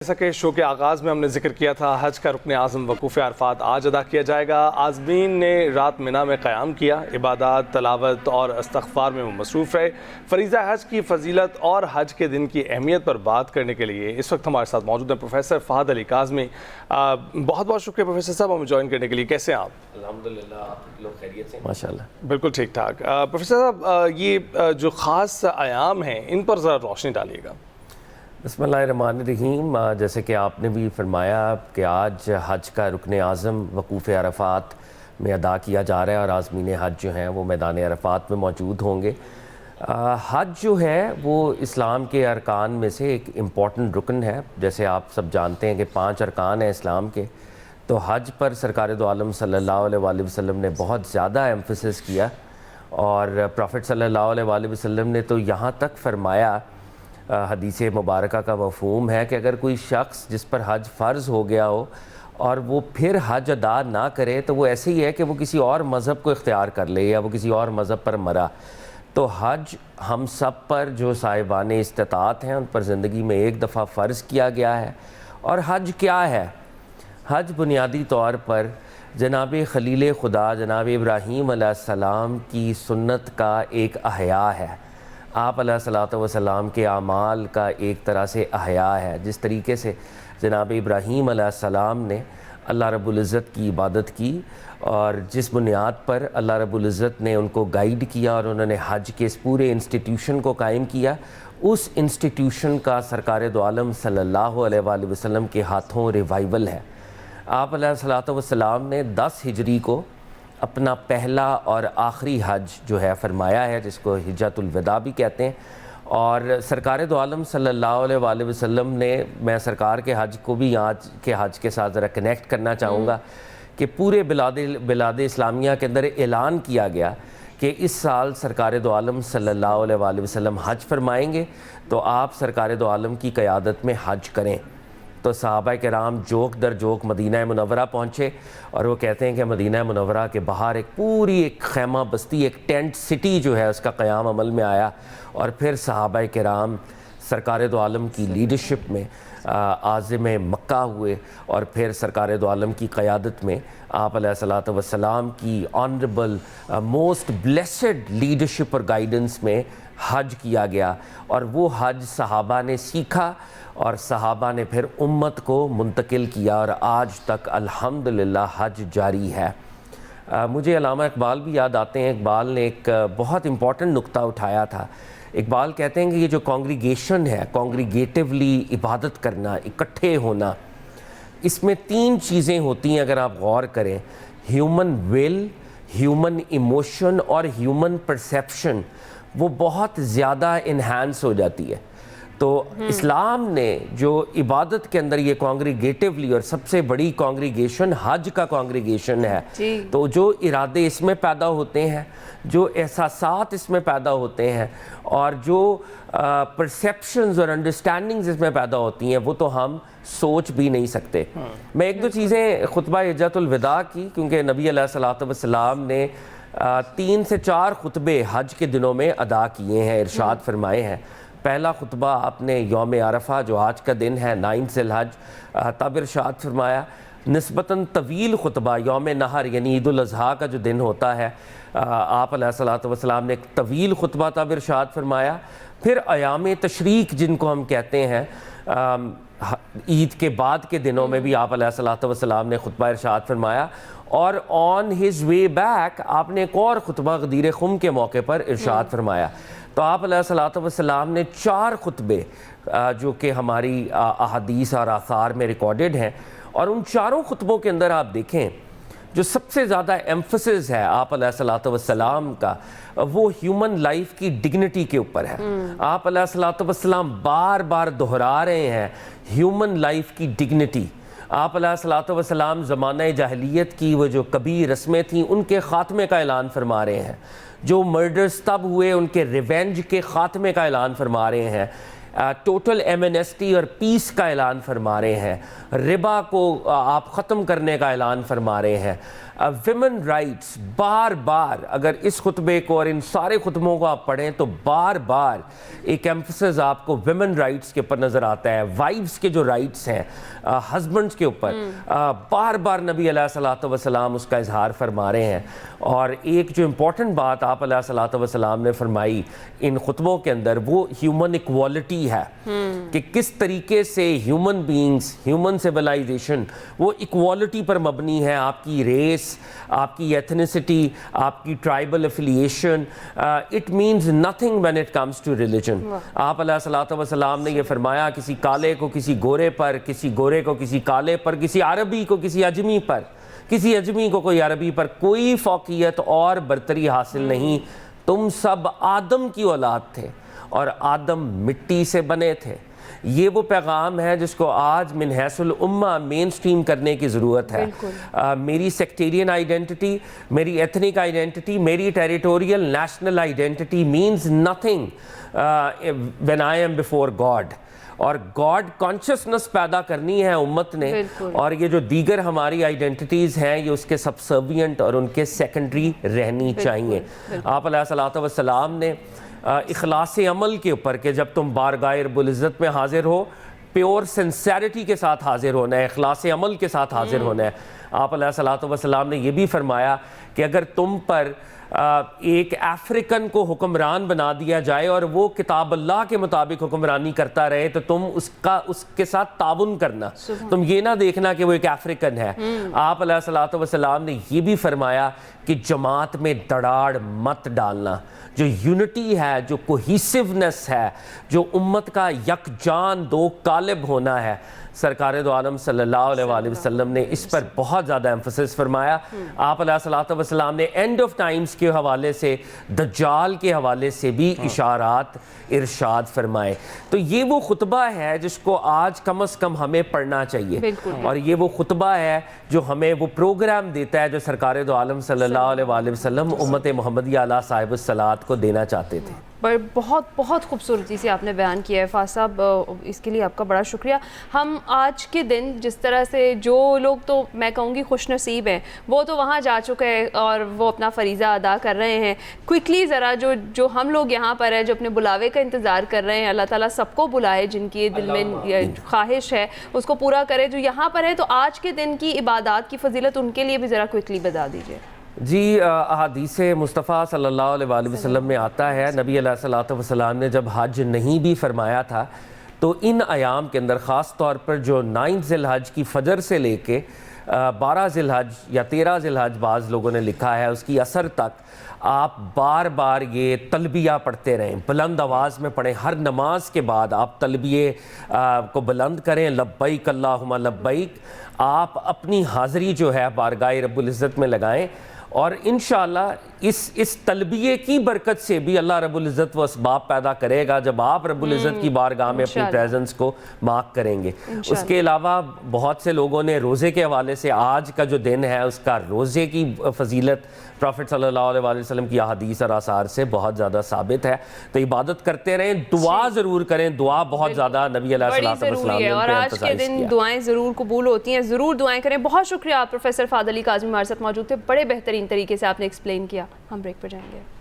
جیسا کہ شو کے آغاز میں ہم نے ذکر کیا تھا، حج کا رکن اعظم وقوف عرفات آج ادا کیا جائے گا۔ عازمین نے رات منا میں قیام کیا، عبادات، تلاوت اور استغفار میں وہ مصروف رہے۔ فریضہ حج کی فضیلت اور حج کے دن کی اہمیت پر بات کرنے کے لیے اس وقت ہمارے ساتھ موجود ہیں پروفیسر فہد علی کاظمی۔ بہت بہت شکریہ پروفیسر صاحب ہمیں جوائن کرنے کے لیے۔ کیسے ہیں آپ؟ الحمدللہ، آپ لوگ خیریت سے؟ ماشاءاللہ بالکل ٹھیک ٹھاک۔ پروفیسر صاحب، یہ جو خاص ایام ہیں ان پر ذرا روشنی ڈالیے گا۔ بسم اللہ الرحمن الرحیم۔ جیسے کہ آپ نے بھی فرمایا کہ آج حج کا رکن اعظم وقوف عرفات میں ادا کیا جا رہا ہے اور عازمین حج جو ہیں وہ میدان عرفات میں موجود ہوں گے۔ حج جو ہے وہ اسلام کے ارکان میں سے ایک امپورٹنٹ رکن ہے۔ جیسے آپ سب جانتے ہیں کہ 5 ارکان ہیں اسلام کے، تو حج پر سرکار دو عالم صلی اللہ علیہ وآلہ وسلم نے بہت زیادہ ایمفسس کیا، اور پروفٹ صلی اللہ علیہ وآلہ وسلم نے تو یہاں تک فرمایا، حدیث مبارکہ کا مفہوم ہے کہ اگر کوئی شخص جس پر حج فرض ہو گیا ہو اور وہ پھر حج ادا نہ کرے تو وہ ایسے ہی ہے کہ وہ کسی اور مذہب کو اختیار کر لے یا وہ کسی اور مذہب پر مرا۔ تو حج ہم سب پر جو صاحبان استطاعت ہیں ان پر زندگی میں ایک دفعہ فرض کیا گیا ہے۔ اور حج کیا ہے؟ حج بنیادی طور پر جناب خلیل خدا جناب ابراہیم علیہ السلام کی سنت کا ایک احیاء ہے۔ آپ علیہ الصلوۃ والسلام کے اعمال کا ایک طرح سے احیاء ہے۔ جس طریقے سے جناب ابراہیم علیہ السلام نے اللہ رب العزت کی عبادت کی اور جس بنیاد پر اللہ رب العزت نے ان کو گائیڈ کیا اور انہوں نے حج کے اس پورے انسٹیٹیوشن کو قائم کیا، اس انسٹیٹیوشن کا سرکار دو عالم صلی اللہ علیہ وآلہ وسلم کے ہاتھوں ریوائول ہے۔ آپ علیہ الصلوۃ والسلام نے 10 ہجری کو اپنا پہلا اور آخری حج جو ہے فرمایا ہے، جس کو حجۃ الوداع بھی کہتے ہیں۔ اور سرکار دو عالم صلی اللہ علیہ وآلہ وسلم نے، میں سرکار کے حج کو بھی آج کے حج کے ساتھ ذرا کنیکٹ کرنا چاہوں گا کہ پورے بلاد اسلامیہ کے اندر اعلان کیا گیا کہ اس سال سرکار دو عالم صلی اللہ علیہ وآلہ وسلم حج فرمائیں گے، تو آپ سرکار دو عالم کی قیادت میں حج کریں۔ تو صحابہ کرام جوک در جوک مدینہ منورہ پہنچے، اور وہ کہتے ہیں کہ مدینہ منورہ کے باہر ایک خیمہ بستی، ایک ٹینٹ سٹی جو ہے اس کا قیام عمل میں آیا، اور پھر صحابہ کرام سرکار دو عالم کی لیڈرشپ میں عازم مکہ ہوئے، اور پھر سرکار دو عالم کی قیادت میں آپ علیہ الصلوۃ والسلام کی آنریبل موسٹ بلیسڈ لیڈرشپ اور گائیڈنس میں حج کیا گیا۔ اور وہ حج صحابہ نے سیکھا اور صحابہ نے پھر امت کو منتقل کیا، اور آج تک الحمدللہ حج جاری ہے۔ مجھے علامہ اقبال بھی یاد آتے ہیں۔ اقبال نے ایک بہت امپورٹنٹ نقطہ اٹھایا تھا۔ اقبال کہتے ہیں کہ یہ جو کانگریگیشن ہے، کانگریگیٹیولی عبادت کرنا، اکٹھے ہونا، اس میں 3 چیزیں ہوتی ہیں اگر آپ غور کریں: ہیومن ول، ہیومن ایموشن اور ہیومن پرسیپشن، وہ بہت زیادہ انہانس ہو جاتی ہے۔ تو اسلام نے جو عبادت کے اندر یہ کانگریگیٹیولی، اور سب سے بڑی کانگریگیشن حج کا کانگریگیشن ہے، تو جو ارادے اس میں پیدا ہوتے ہیں، جو احساسات اس میں پیدا ہوتے ہیں، اور جو پرسیپشنز اور انڈرسٹینڈنگز اس میں پیدا ہوتی ہیں، وہ تو ہم سوچ بھی نہیں سکتے۔ میں 1-2 چیزیں خطبہ حجۃ الوداع کی، کیونکہ نبی علیہ الصلوۃ والسلام نے 3 سے 4 خطبے حج کے دنوں میں ادا کیے ہیں، ارشاد فرمائے ہیں۔ پہلا خطبہ آپ نے یوم عرفہ جو آج کا دن ہے 9 ذی الحج، تب ارشاد فرمایا۔ نسبتاً طویل خطبہ یوم نحر یعنی عید الاضحیٰ کا جو دن ہوتا ہے، آپ علیہ الصلوۃ والسلام نے ایک طویل خطبہ تب ارشاد فرمایا۔ پھر ایام تشریق جن کو ہم کہتے ہیں، عید کے بعد کے دنوں میں بھی آپ علیہ الصلوۃ والسلام نے خطبہ ارشاد فرمایا، اور آن ہز وے بیک آپ نے ایک اور خطبہ غدیر خم کے موقع پر ارشاد فرمایا۔ تو آپ علیہ الصلوۃ والسلام نے 4 خطبے جو کہ ہماری احادیث اور آثار میں ریکارڈڈ ہیں، اور ان 4 خطبوں کے اندر آپ دیکھیں جو سب سے زیادہ ایمفسس ہے آپ علیہ الصلوۃ والسلام کا، وہ ہیومن لائف کی ڈگنیٹی کے اوپر ہے۔ آپ علیہ الصلوۃ والسلام بار بار دہرا رہے ہیں ہیومن لائف کی ڈگنیٹی۔ آپ علیہ الصلوۃ والسلام زمانہ جاہلیت کی وہ جو کبھی رسمیں تھیں ان کے خاتمے کا اعلان فرما رہے ہیں، جو مرڈرز تب ہوئے ان کے ریونج کے خاتمے کا اعلان فرما رہے ہیں۔ ٹوٹل ایمنیسٹی اور پیس کا اعلان فرما رہے ہیں، ربا کو آپ ختم کرنے کا اعلان فرما رہے ہیں، ویمن رائٹس بار بار، اگر اس خطبے کو اور ان سارے خطبوں کو آپ پڑھیں تو بار بار ایک ایمفسس آپ کو ویمن رائٹس کے اوپر نظر آتا ہے، وائفز کے جو رائٹس ہیں ہسبینڈز کے اوپر بار بار نبی علیہ الصلوۃ والسلام اس کا اظہار فرما رہے ہیں۔ اور ایک جو امپورٹنٹ بات آپ علیہ الصلوۃ والسلام نے فرمائی ان خطبوں کے اندر وہ ہیومن ایکوالٹی ہے، کہ کس طریقے سے ہیومن بینگز، ہیومن سویلائزیشن وہ ایکوالٹی پر مبنی ہے، آپ کی ریس، آپ کی ایتھنیسٹی، آپ کی tribal affiliation, it means nothing when it comes to religion. آپ علیہ الصلوۃ والسلام نے یہ فرمایا کسی کالے کو کسی گورے پر، کسی گورے کو کسی کالے پر، کسی عربی کو کسی اجمی پر، کسی اجمی کو کوئی عربی پر کوئی فوقیت اور برتری حاصل نہیں، تم سب آدم کی اولاد تھے اور آدم مٹی سے بنے تھے۔ یہ وہ پیغام ہے جس کو آج من حیث الامہ مین سٹریم کرنے کی ضرورت ہے۔ میری سیکٹیرین آئیڈینٹی، میری ایتھنک آئیڈینٹی، میری territorial national identity means nothing when I am before God۔ اور گاڈ کانشسنس پیدا کرنی ہے امت نے، اور یہ جو دیگر ہماری آئیڈینٹیز ہیں یہ اس کے سبسروینٹ اور ان کے سیکنڈری رہنی چاہیے۔ آپ علیہ الصلوۃ والسلام نے اخلاص عمل کے اوپر کہ جب تم بارگاہ رب العزت میں حاضر ہو پیور سنسیریٹی کے ساتھ حاضر ہونا ہے، اخلاص عمل کے ساتھ حاضر ہونا ہے۔ آپ علیہ الصلوۃ والسلام نے یہ بھی فرمایا کہ اگر تم پر ایک افریقن کو حکمران بنا دیا جائے اور وہ کتاب اللہ کے مطابق حکمرانی کرتا رہے تو تم اس کے ساتھ تعاون کرنا، تم یہ نہ دیکھنا کہ وہ ایک افریقن ہے۔ آپ علیہ الصلوۃ والسلام نے یہ بھی فرمایا کہ جماعت میں دراڑ مت ڈالنا، جو یونٹی ہے، جو کوہیسیونیس ہے، جو امت کا یکجان دو قالب ہونا ہے، سرکار دو عالم صلی اللہ علیہ وآلہ وسلم نے اس پر بہت زیادہ ایمفسس فرمایا۔ آپ علیہ الصلوۃ والسلام نے اینڈ آف ٹائمز کے حوالے سے، دجال کے حوالے سے بھی اشارات ارشاد فرمائے۔ تو یہ وہ خطبہ ہے جس کو آج کم از کم ہمیں پڑھنا چاہیے، اور یہ وہ خطبہ ہے جو ہمیں وہ پروگرام دیتا ہے جو سرکار دو عالم صلی اللہ علیہ وآلہ وسلم امت محمدیہ علیہ صاحب الصلاۃ کو دینا چاہتے تھے۔ بہت بہت خوبصورتی سے آپ نے بیان کیا ہے فاضل صاحب، اس کے لیے آپ کا بڑا شکریہ۔ ہم آج کے دن جس طرح سے جو لوگ تو میں کہوں گی خوش نصیب ہیں وہ تو وہاں جا چکے ہیں اور وہ اپنا فریضہ ادا کر رہے ہیں، کوئکلی ذرا جو ہم لوگ یہاں پر ہیں جو اپنے بلاوے کا انتظار کر رہے ہیں، اللہ تعالیٰ سب کو بلائے، جن کی دل میں خواہش ہے اس کو پورا کرے۔ جو یہاں پر ہے تو آج کے دن کی عبادات کی فضیلت ان کے لیے بھی ذرا کوئکلی بتا دیجیے۔ جی، احادیث مصطفیٰ صلی اللہ علیہ وآلہ وسلم میں آتا ہے نبی علیہ الصلوۃ والسلام نے جب حج نہیں بھی فرمایا تھا تو ان ایام کے اندر خاص طور پر جو 9 ذی الحج کی فجر سے لے کے 12 ذی الحج یا 13 ذی الحج بعض لوگوں نے لکھا ہے اس کی اثر تک آپ بار بار یہ تلبیہ پڑھتے رہیں، بلند آواز میں پڑھیں، ہر نماز کے بعد آپ تلبیے کو بلند کریں، لبیک اللہم لبیک، آپ اپنی حاضری جو ہے بارگاہ رب العزت میں لگائیں، اور انشاءاللہ اس تلبیے کی برکت سے بھی اللہ رب العزت وہ اسباب پیدا کرے گا جب آپ رب العزت کی بارگاہ میں اپنی پریزنس کو مارک کریں گے۔ اس کے علاوہ بہت سے لوگوں نے روزے کے حوالے سے آج کا جو دن ہے اس کا روزے کی فضیلت پروفٹ صلی اللہ علیہ وآلہ وسلم کی احادیث اور آثار سے بہت زیادہ ثابت ہے۔ تو عبادت کرتے رہیں، دعا ضرور کریں، دعا بہت زیادہ نبی علیہ الصلوۃ والسلام نے اور آج کے دن دعائیں ضرور قبول ہوتی ہیں، ضرور دعائیں کریں۔ بہت شکریہ، پروفیسر فہد علی کاظمی ہمارے ساتھ موجود تھے، بڑے بہترین طریقے سے آپ نے ایکسپلین کیا۔ ہم بریک پر جائیں گے۔